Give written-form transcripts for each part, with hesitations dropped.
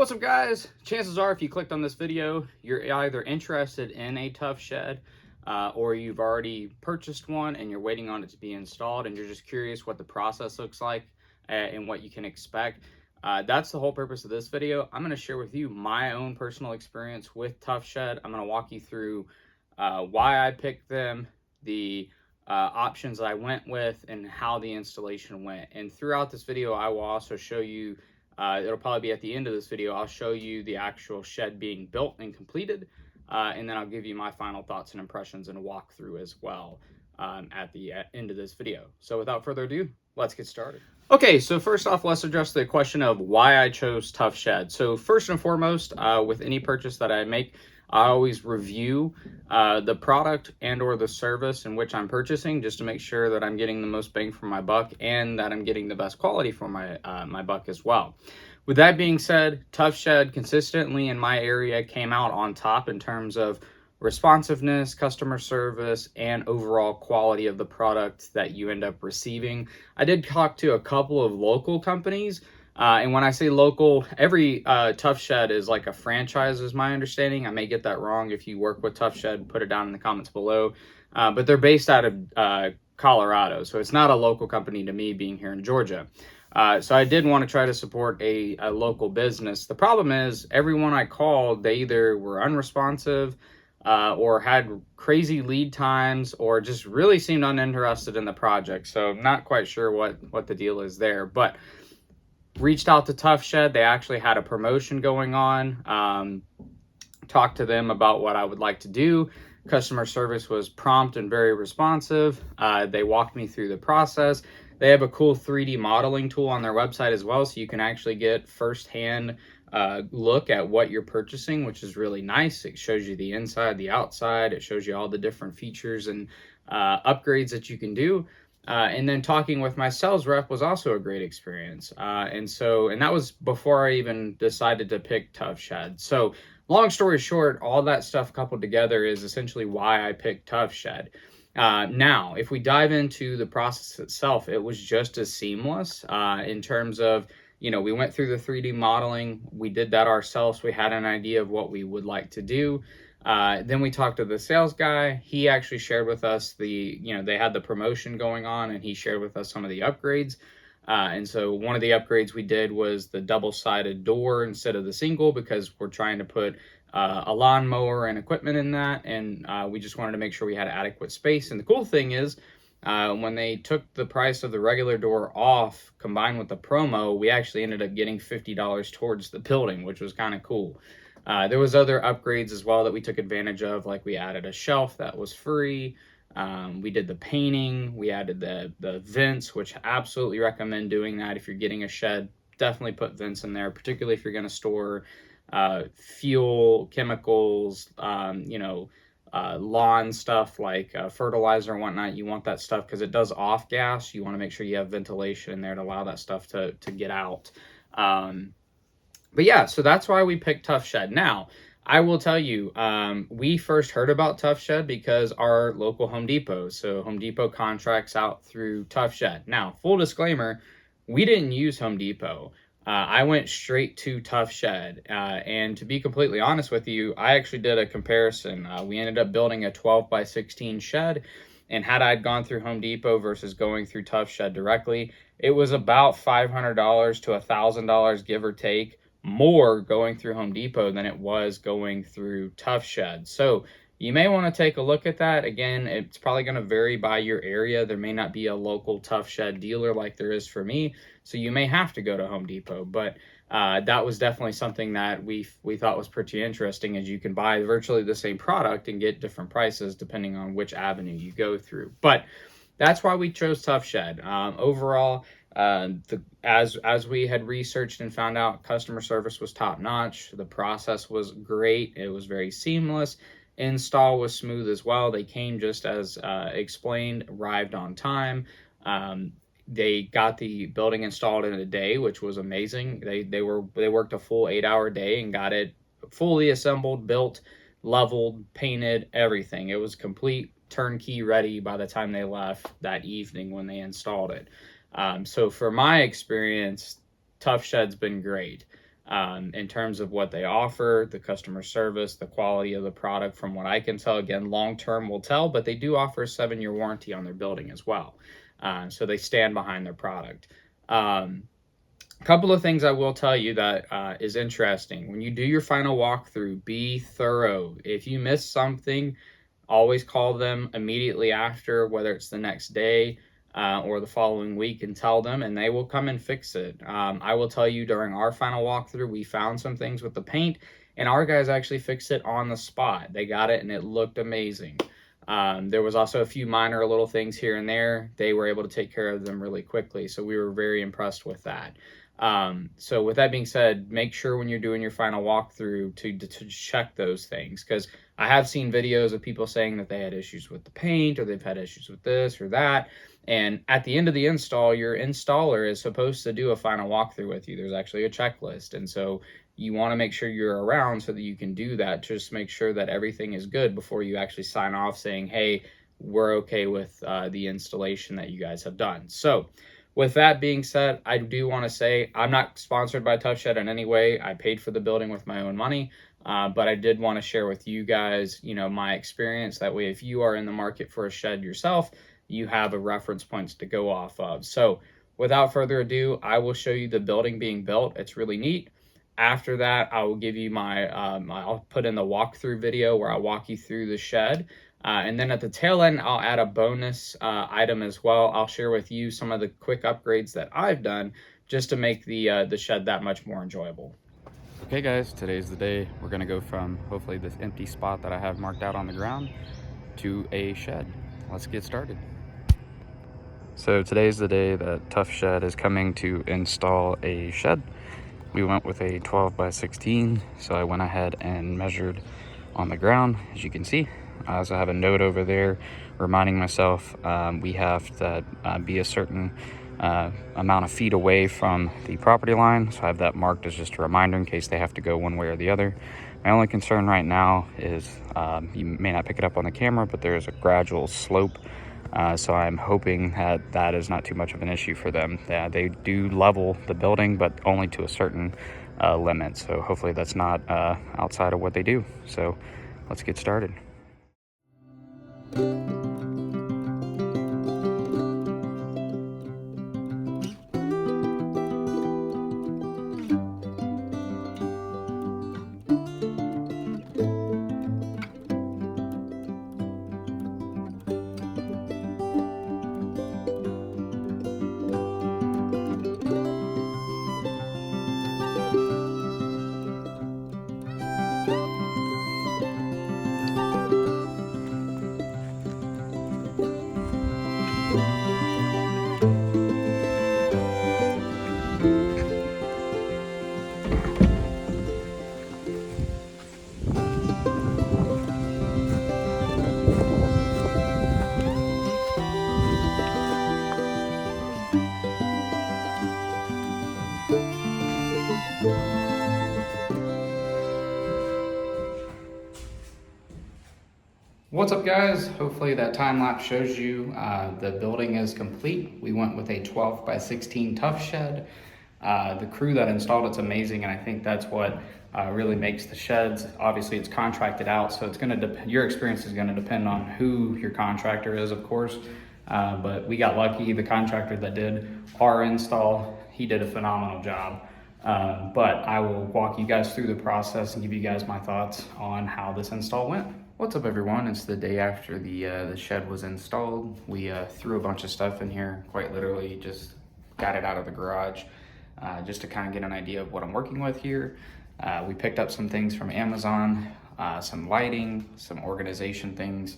What's up, guys? Chances are if you clicked on this video, you're either interested in a Tuff Shed or you've already purchased one and you're waiting on it to be installed and you're just curious what the process looks like and what you can expect. That's the whole purpose of this video. I'm going to share with you my own personal experience with Tuff Shed. I'm going to walk you through why I picked them, the options that I went with, and how the installation went. And throughout this video, I will also show you it'll probably be at the end of this video. I'll show you the actual shed being built and completed, and then I'll give you my final thoughts and impressions and a walkthrough as well at the end of this video. So without further ado, let's get started. Okay, so first off, let's address the question of why I chose Tuff Shed. So first and foremost, with any purchase that I make, I always review the product and or the service in which I'm purchasing, just to make sure that I'm getting the most bang for my buck and that I'm getting the best quality for my buck as well. With that being said, Tuff Shed consistently in my area came out on top in terms of responsiveness, customer service, and overall quality of the product that you end up receiving. I did talk to a couple of local companies. And when I say local, every Tuff Shed is like a franchise, is my understanding. I may get that wrong. If you work with Tuff Shed, put it down in the comments below. But they're based out of Colorado, so it's not a local company to me, being here in Georgia. So I did want to try to support a local business. The problem is, everyone I called, they either were unresponsive or had crazy lead times or just really seemed uninterested in the project. So I'm not quite sure what the deal is there. But reached out to Tuff Shed. They actually had a promotion going on. Talked to them about what I would like to do. Customer service was prompt and very responsive. They walked me through the process. They have a cool 3D modeling tool on their website as well, so you can actually get firsthand look at what you're purchasing, which is really nice. It shows you the inside, the outside. It shows you all the different features and upgrades that you can do. And then talking with my sales rep was also a great experience. And that was before I even decided to pick Tuff Shed. So long story short, all that stuff coupled together is essentially why I picked Tuff Shed. Now, if we dive into the process itself, it was just as seamless in terms of, we went through the 3D modeling. We did that ourselves. We had an idea of what we would like to do. Then we talked to the sales guy. He actually shared with us they had the promotion going on, and he shared with us some of the upgrades. And so one of the upgrades we did was the double-sided door instead of the single, because we're trying to put a lawnmower and equipment in that. And we just wanted to make sure we had adequate space. And the cool thing is, when they took the price of the regular door off, combined with the promo, we actually ended up getting $50 towards the building, which was kind of cool. There was other upgrades as well that we took advantage of, like we added a shelf that was free. We did the painting. We added the vents, which I absolutely recommend doing that. If you're getting a shed, definitely put vents in there, particularly if you're going to store fuel, chemicals, lawn stuff like fertilizer and whatnot. You want that stuff because it does off gas. You want to make sure you have ventilation in there to allow that stuff to get out. But yeah, so that's why we picked Tuff Shed. Now, I will tell you, we first heard about Tuff Shed because our local Home Depot. So Home Depot contracts out through Tuff Shed. Now, full disclaimer, we didn't use Home Depot. I went straight to Tuff Shed. And to be completely honest with you, I actually did a comparison. We ended up building a 12 by 16 shed. And had I gone through Home Depot versus going through Tuff Shed directly, it was about $500 to $1,000, give or take, more going through Home Depot than it was going through Tuff Shed. So you may want to take a look at that. Again, it's probably going to vary by your area. There may not be a local Tuff Shed dealer like there is for me, so you may have to go to Home Depot. But that was definitely something that we thought was pretty interesting, as you can buy virtually the same product and get different prices depending on which avenue you go through. But that's why we chose Tuff Shed. Overall, as we had researched and found out, customer service was top notch. The process was great. It was very seamless. Install was smooth as well. They came just as explained, arrived on time. They got the building installed in a day, which was amazing. They worked a full 8-hour day and got it fully assembled, built, leveled, painted, everything. It was complete, turnkey ready by the time they left that evening when they installed it. So for my experience, Tuff Shed's been great. In terms of what they offer, the customer service, the quality of the product, from what I can tell, again, long-term will tell, but they do offer a 7-year warranty on their building as well. So they stand behind their product. A couple of things I will tell you that is interesting. When you do your final walkthrough, be thorough. If you miss something, always call them immediately after, whether it's the next day or the following week, and tell them, and they will come and fix it. I will tell you, during our final walkthrough, we found some things with the paint, and our guys actually fixed it on the spot. They got it, and it looked amazing. There was also a few minor little things here and there. They were able to take care of them really quickly, so we were very impressed with that. So with that being said, make sure when you're doing your final walkthrough to check those things, because I have seen videos of people saying that they had issues with the paint, or they've had issues with this or that. And at the end of the install, your installer is supposed to do a final walkthrough with you. There's actually a checklist. And so you want to make sure you're around so that you can do that. Just make sure that everything is good before you actually sign off saying, hey, we're okay with the installation that you guys have done. So with that being said, I do want to say I'm not sponsored by Tuff Shed in any way. I paid for the building with my own money, but I did want to share with you guys, my experience. That way, if you are in the market for a shed yourself, you have a reference points to go off of. So without further ado, I will show you the building being built. It's really neat. After that, I will give you I'll put in the walkthrough video where I walk you through the shed. And then at the tail end, I'll add a bonus item as well. I'll share with you some of the quick upgrades that I've done just to make the shed that much more enjoyable. Okay guys, today's the day. We're gonna go from hopefully this empty spot that I have marked out on the ground to a shed. Let's get started. So today's the day that Tuff Shed is coming to install a shed. We went with a 12 by 16, so I went ahead and measured on the ground, as you can see. I also have a note over there reminding myself we have to be a certain amount of feet away from the property line. So I have that marked as just a reminder in case they have to go one way or the other. My only concern right now is you may not pick it up on the camera, but there is a gradual slope. So I'm hoping that that is not too much of an issue for them. They do level the building, but only to a certain limit. So hopefully that's not outside of what they do. So let's get started. What's up, guys? Hopefully that time lapse shows you the building is complete. We went with a 12 by 16 Tuff Shed. The crew that installed it's amazing, and I think that's what really makes the sheds. Obviously it's contracted out, so it's your experience is gonna depend on who your contractor is, of course. But we got lucky. The contractor that did our install, he did a phenomenal job. But I will walk you guys through the process and give you guys my thoughts on how this install went. What's up, everyone? It's the day after the shed was installed. We threw a bunch of stuff in here, quite literally just got it out of the garage just to kind of get an idea of what I'm working with here. We picked up some things from Amazon, some lighting, some organization things.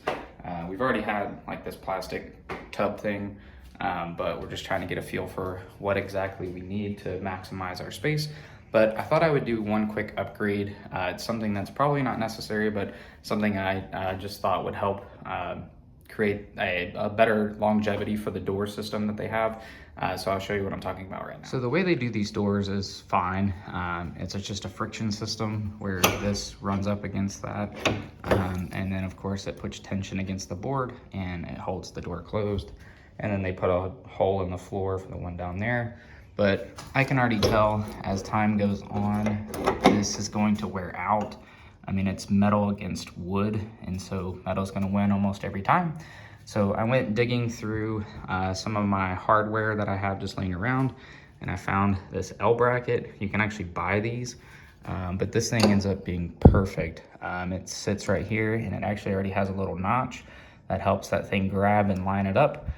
We've already had like this plastic tub thing, but we're just trying to get a feel for what exactly we need to maximize our space. But I thought I would do one quick upgrade. It's something that's probably not necessary, but something I just thought would help create a better longevity for the door system that they have. So I'll show you what I'm talking about right now. So the way they do these doors is fine. It's just a friction system where this runs up against that. And then of course it puts tension against the board and it holds the door closed. And then they put a hole in the floor for the one down there. but I can already tell as time goes on, this is going to wear out. I mean, it's metal against wood, and so metal's gonna win almost every time. So I went digging through some of my hardware that I have just laying around, and I found this L bracket. You can actually buy these, but this thing ends up being perfect. It sits right here, and it actually already has a little notch that helps that thing grab and line it up.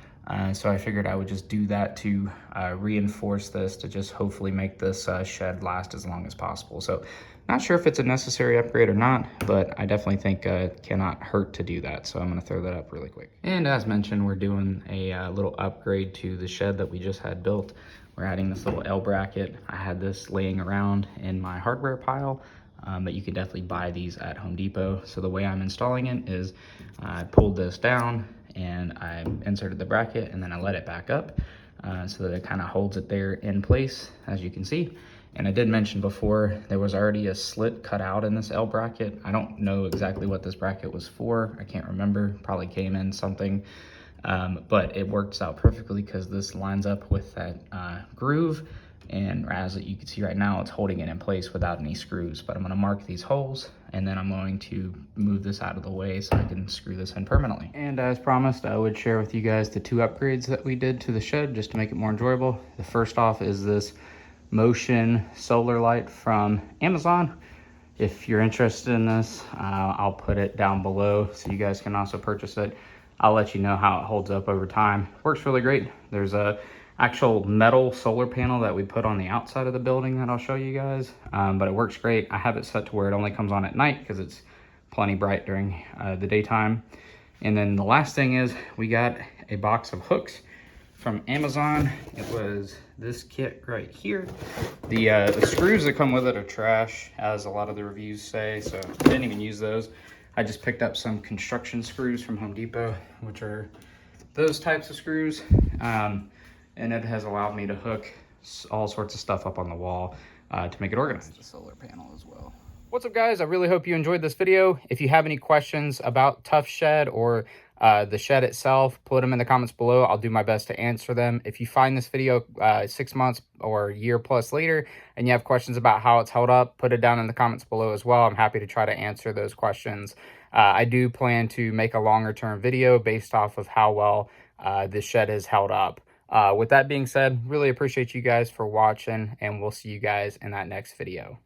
So I figured I would just do that to reinforce this, to just hopefully make this shed last as long as possible. So not sure if it's a necessary upgrade or not, but I definitely think it cannot hurt to do that. So I'm gonna throw that up really quick. And as mentioned, we're doing a little upgrade to the shed that we just had built. We're adding this little L bracket. I had this laying around in my hardware pile, but you can definitely buy these at Home Depot. So the way I'm installing it is I pulled this down and I inserted the bracket, and then I let it back up so that it kind of holds it there in place, as you can see. And I did mention before, there was already a slit cut out in this L bracket. I don't know exactly what this bracket was for. I can't remember, probably came in something. But it works out perfectly because this lines up with that groove. And as you can see right now, it's holding it in place without any screws. But I'm gonna mark these holes, and then I'm going to move this out of the way so I can screw this in permanently. And as promised, I would share with you guys the 2 upgrades that we did to the shed just to make it more enjoyable. The first off is this motion solar light from Amazon. If you're interested in this, I'll put it down below so you guys can also purchase it. I'll let you know how it holds up over time. Works really great. There's a actual metal solar panel that we put on the outside of the building that I'll show you guys, but it works great. I have it set to where it only comes on at night because it's plenty bright during the daytime. And then the last thing is we got a box of hooks from Amazon. It was this kit right here. The screws that come with it are trash, as a lot of the reviews say, so I didn't even use those. I just picked up some construction screws from Home Depot, which are those types of screws, and it has allowed me to hook all sorts of stuff up on the wall to make it organized. The solar panel as well. What's up, guys? I really hope you enjoyed this video. If you have any questions about Tuff Shed or the shed itself, put them in the comments below. I'll do my best to answer them. If you find this video 6 months or a year plus later and you have questions about how it's held up, put it down in the comments below as well. I'm happy to try to answer those questions. I do plan to make a longer term video based off of how well this shed has held up. With that being said, really appreciate you guys for watching, and we'll see you guys in that next video.